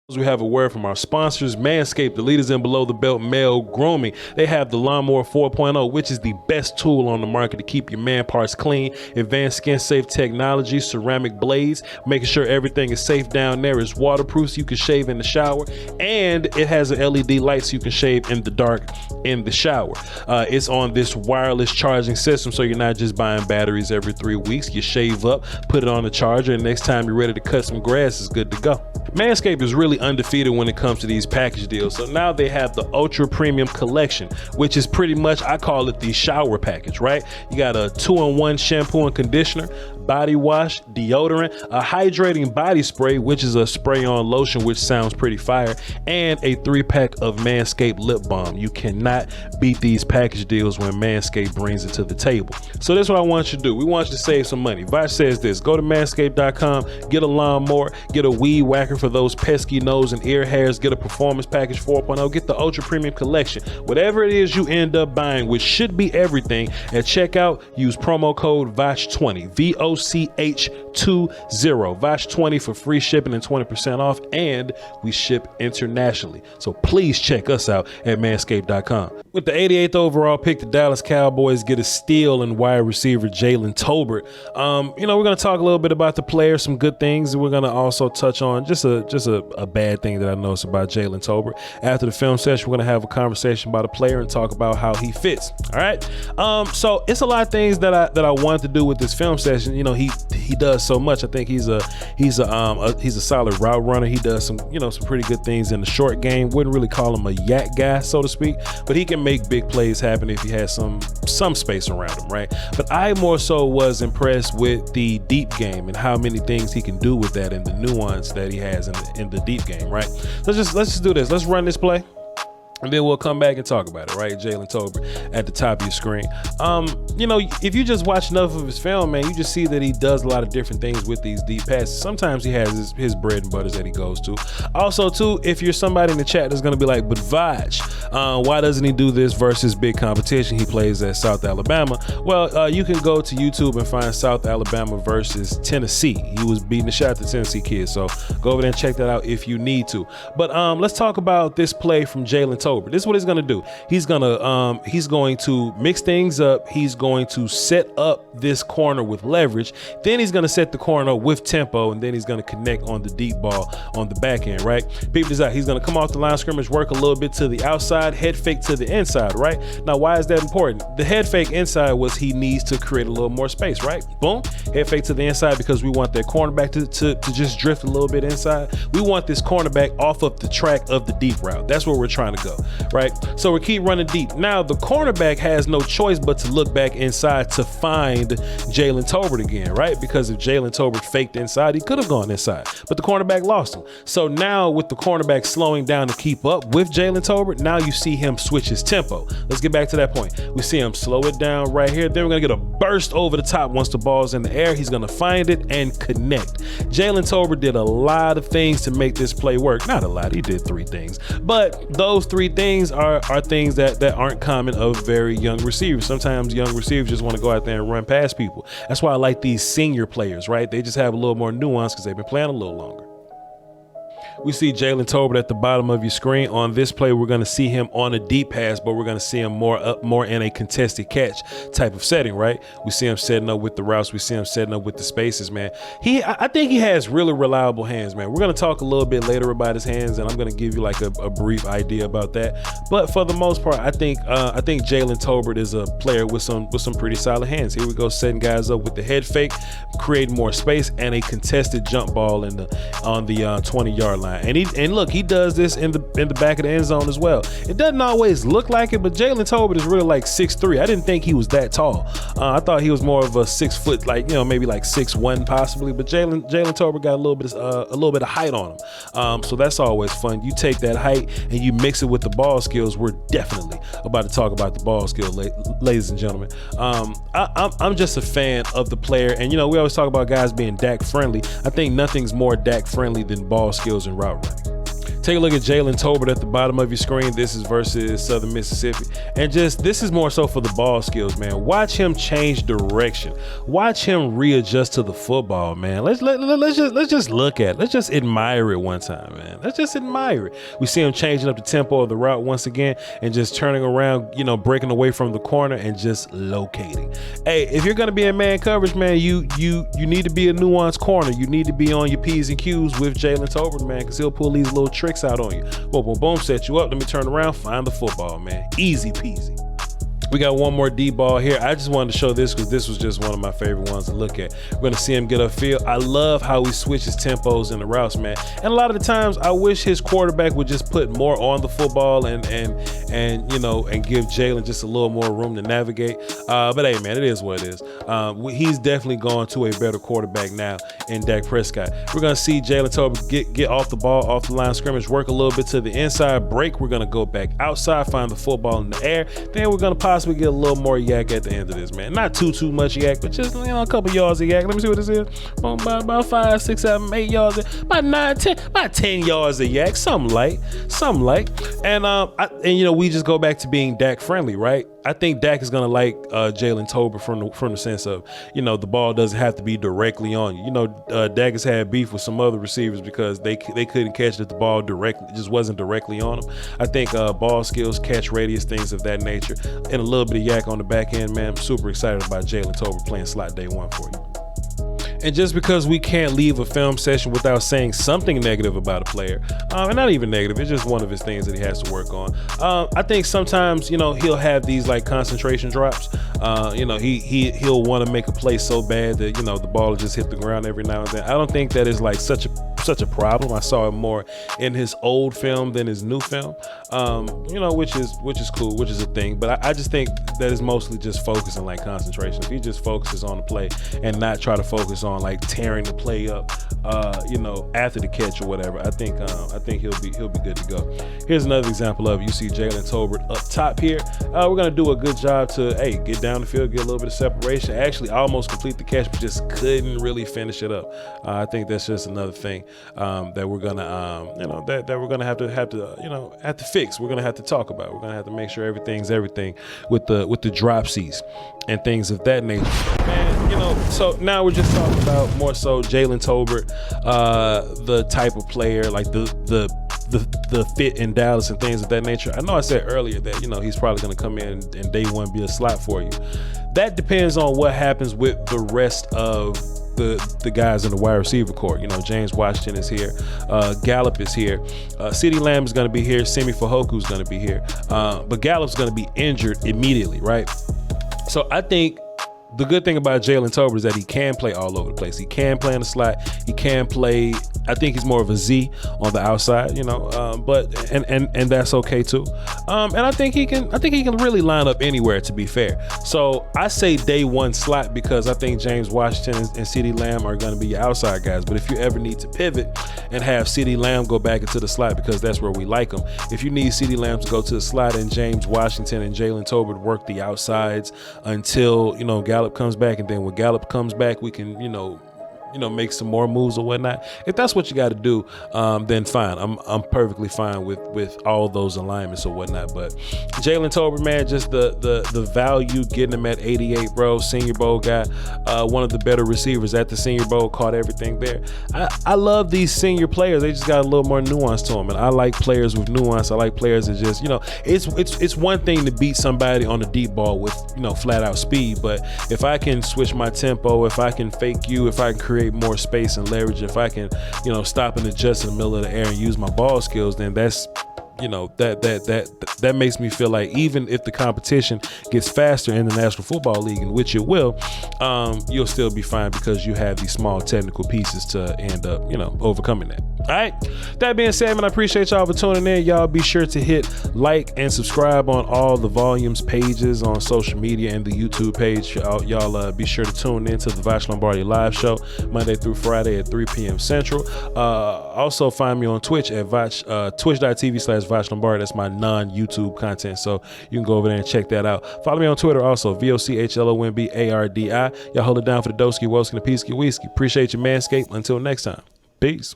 We have a word from our sponsors, Manscape, the leaders in below the belt male grooming. They have the Lawnmower 4.0, which is the best tool on the market to keep your man parts clean. Advanced skin safe technology, ceramic blades, making sure everything is safe down there. It's waterproof so you can shave in the shower, and it has an LED light so you can shave in the dark in the shower. It's on this wireless charging system, so you're not just buying batteries every 3 weeks. You shave up, put it on the charger, and next time you're ready to cut some grass, it's good to go. Manscaped is really undefeated when it comes to these package deals. So now they have the Ultra Premium Collection, which is pretty much, I call it the shower package, right? You got a 2-in-1 shampoo and conditioner, body wash, deodorant, a hydrating body spray, which is a spray-on lotion, which sounds pretty fire, and a 3-pack of Manscaped lip balm. You cannot beat these package deals when Manscaped brings it to the table. So this is what I want you to do. We want you to save some money. Voch says this: go to manscaped.com, get a lawnmower, get a weed whacker for those pesky nose and ear hairs, get a performance package 4.0, get the Ultra Premium Collection. Whatever it is you end up buying, which should be everything, at checkout, use promo code VOCH20, VOCH20, VOCH20 for free shipping and 20% off, and we ship internationally. So please check us out at manscaped.com. With the 88th overall pick, the Dallas Cowboys get a steal in wide receiver Jalen Tolbert. We're going to talk a little bit about the player, some good things, and we're going to also touch on just a bad thing that I noticed about Jalen Tolbert. After the film session, we're going to have a conversation about a player and talk about how he fits. All right. So it's a lot of things that I wanted to do with this film session. You know, he does so much. I think he's a solid route runner. He does some pretty good things in the short game. Wouldn't really call him a yak guy, so to speak, but he can make big plays happen if he has some space around him, right? But I more so was impressed with the deep game and how many things he can do with that and the nuance that he has in the deep game, right? Let's just do this. Let's run this play, and then we'll come back and talk about it, right? Jalen Tolbert at the top of your screen. If you just watch enough of his film, man, you just see that he does a lot of different things with these deep passes. Sometimes he has his bread and butters that he goes to. Also, too, if you're somebody in the chat that's going to be like, but Voch, why doesn't he do this versus big competition? He plays at South Alabama. Well, you can go to YouTube and find South Alabama versus Tennessee. He was beating the shot at the Tennessee kids, so go over there and check that out if you need to. But let's talk about this play from Jalen Tolbert. This is what he's going to do. He's going to mix things up. He's going to set up this corner with leverage. Then he's going to set the corner with tempo, and then he's going to connect on the deep ball on the back end, right? Peep this out. He's going to come off the line of scrimmage, work a little bit to the outside, head fake to the inside, right? Now, why is that important? The head fake inside was he needs to create a little more space, right? Boom, head fake to the inside because we want that cornerback to just drift a little bit inside. We want this cornerback off of the track of the deep route. That's where we're trying to go, right? So we keep running deep. Now, the cornerback has no choice but to look back inside to find Jalen Tolbert again, right? Because if Jalen Tolbert faked inside, he could have gone inside, but the cornerback lost him. So now with the cornerback slowing down to keep up with Jalen Tolbert, now you see him switch his tempo. Let's get back to that point. We see him slow it down right here. Then we're going to get a burst over the top. Once the ball's in the air, he's going to find it and connect. Jalen Tolbert did a lot of things to make this play work. Not a lot. He did 3 things, but those 3 things are things that aren't common of very young receivers. Sometimes young receivers just want to go out there and run past people. That's why I like these senior players, right? They just have a little more nuance because they've been playing a little longer. We see Jalen Tolbert at the bottom of your screen. On this play, we're going to see him on a deep pass, but we're going to see him more in a contested catch type of setting, right? We see him setting up with the routes. We see him setting up with the spaces, man. I think he has really reliable hands, man. We're going to talk a little bit later about his hands, and I'm going to give you like a brief idea about that. But for the most part, I think Jalen Tolbert is a player with some pretty solid hands. Here we go, setting guys up with the head fake, creating more space, and a contested jump ball on the 20-yard line. And look, he does this in the back of the end zone as well. It doesn't always look like it, but Jalen Tolbert is really like 6'3". I didn't think he was that tall. I thought he was more of a 6 foot, like, maybe like 6'1" possibly. But Jalen Tolbert got a little bit of height on him. So that's always fun. You take that height and you mix it with the ball skills. We're definitely about to talk about the ball skill, ladies and gentlemen. I'm just a fan of the player, and we always talk about guys being Dak friendly. I think nothing's more Dak friendly than ball skills and route running. Take a look at Jalen Tolbert at the bottom of your screen. This is versus Southern Mississippi. And just, this is more so for the ball skills, man. Watch him change direction. Watch him readjust to the football, man. Let's just look at it. Let's just admire it one time, man. Let's just admire it. We see him changing up the tempo of the route once again and just turning around, you know, breaking away from the corner and just locating. Hey, if you're going to be in man coverage, man, you need to be a nuanced corner. You need to be on your P's and Q's with Jalen Tolbert, man, because he'll pull these little tricks out on you. Boom, boom, boom, set you up. Let me turn around, find the football, man. Easy peasy. We got one more D ball here. I just wanted to show this because this was just one of my favorite ones to look at. We're going to see him get upfield. I love how he switches tempos in the routes, man. And a lot of the times I wish his quarterback would just put more on the football and you know, and give Jalen just a little more room to navigate. But hey, man, it is what it is. He's definitely gone to a better quarterback now in Dak Prescott. We're going to see Jalen Tolbert get off the ball, off the line of scrimmage, work a little bit to the inside, break. We're going to go back outside, find the football in the air. Then we're going to possibly get a little more yak at the end of this, man. Not too much yak, but just, you know, a couple yards of yak. Let me see what this is. About 5, 6, 7, 8 yards. About 9, 10, about 10 yards of yak. Something like. And you know, we just go back to being Dak friendly, right? I think Dak is gonna like Jalen Tolbert from the sense of, you know, the ball doesn't have to be directly on you. You know, Dak has had beef with some other receivers because they couldn't catch the ball directly, just wasn't directly on them. I think ball skills, catch radius, things of that nature, and a little bit of yak on the back end, man. I'm super excited about Jalen Tolbert playing slot day one for you. And just because we can't leave a film session without saying something negative about a player, and not even negative, it's just one of his things that he has to work on. I think sometimes, you know, he'll have these like concentration drops. You know, he'll want to make a play so bad that, you know, the ball will just hit the ground every now and then. I don't think that is like such a problem. I saw it more in his old film than his new film. You know, which is cool, which is a thing. But I just think that is mostly just focusing, like concentration. If he just focuses on the play and not try to focus on like tearing the play up, you know, after the catch or whatever, I think he'll be good to go. Here's another example of it. You see Jalen Tolbert up top here. We're gonna do a good job to get down the field, get a little bit of separation. Actually, almost complete the catch, but just couldn't really finish it up. I think that's just another thing that we're gonna you know, that we're gonna have to fix. We're gonna have to talk about. We're gonna have to make sure everything's everything with the dropsies and things of that nature. Man, you know, so now we're just talking about more so Jalen Tolbert, the type of player, like the fit in Dallas and things of that nature. I know I said earlier that, you know, he's probably going to come in and day one be a slot for you. That depends on what happens with the rest of the guys in the wide receiver court. You know, James Washington is here, Gallup is here, CeeDee Lamb is going to be here, Simi Fehoko is going to be here, but Gallup's going to be injured immediately, right? So I think the good thing about Jalen Tolbert is that he can play all over the place. He can play in the slot. He can play. I think he's more of a Z on the outside, you know. But that's okay too. And I think he can really line up anywhere, to be fair. So I say day one slot because I think James Washington and CeeDee Lamb are going to be your outside guys. But if you ever need to pivot and have CeeDee Lamb go back into the slot because that's where we like him. If you need CeeDee Lamb to go to the slot and James Washington and Jalen Tolbert work the outsides until, you know, Gallup comes back, and then when Gallup comes back, we can, you know, make some more moves or whatnot. If that's what you got to do, then fine. I'm perfectly fine with all those alignments or whatnot. But Jalen Tolbert, man, just the value, getting him at 88, bro. Senior Bowl guy, one of the better receivers at the Senior Bowl, caught everything there. I love these senior players. They just got a little more nuance to them, and I like players with nuance. I like players that just, you know, it's one thing to beat somebody on the deep ball with, you know, flat out speed, but if I can switch my tempo, if I can fake you, if I can create more space and leverage, if I can, you know, stop and adjust in the middle of the air and use my ball skills, then that's, you know, that makes me feel like even if the competition gets faster in the National Football League, in which it will, you'll still be fine because you have these small technical pieces to end up, you know, overcoming that. All right. That being said, man, I appreciate y'all for tuning in. Y'all be sure to hit like and subscribe on all the Volumes pages on social media and the YouTube page. Y'all be sure to tune in to the Voch Lombardi live show Monday through Friday at 3 p.m. Central. Also find me on Twitch at twitch.tv/Voch Lombardi. That's my non-YouTube content, so you can go over there and check that out. Follow me on Twitter also, VOCHLOMBARDI. Y'all hold it down for the Doski, Woski, and the Peasky Whiskey. Appreciate you, Manscape. Until next time, peace.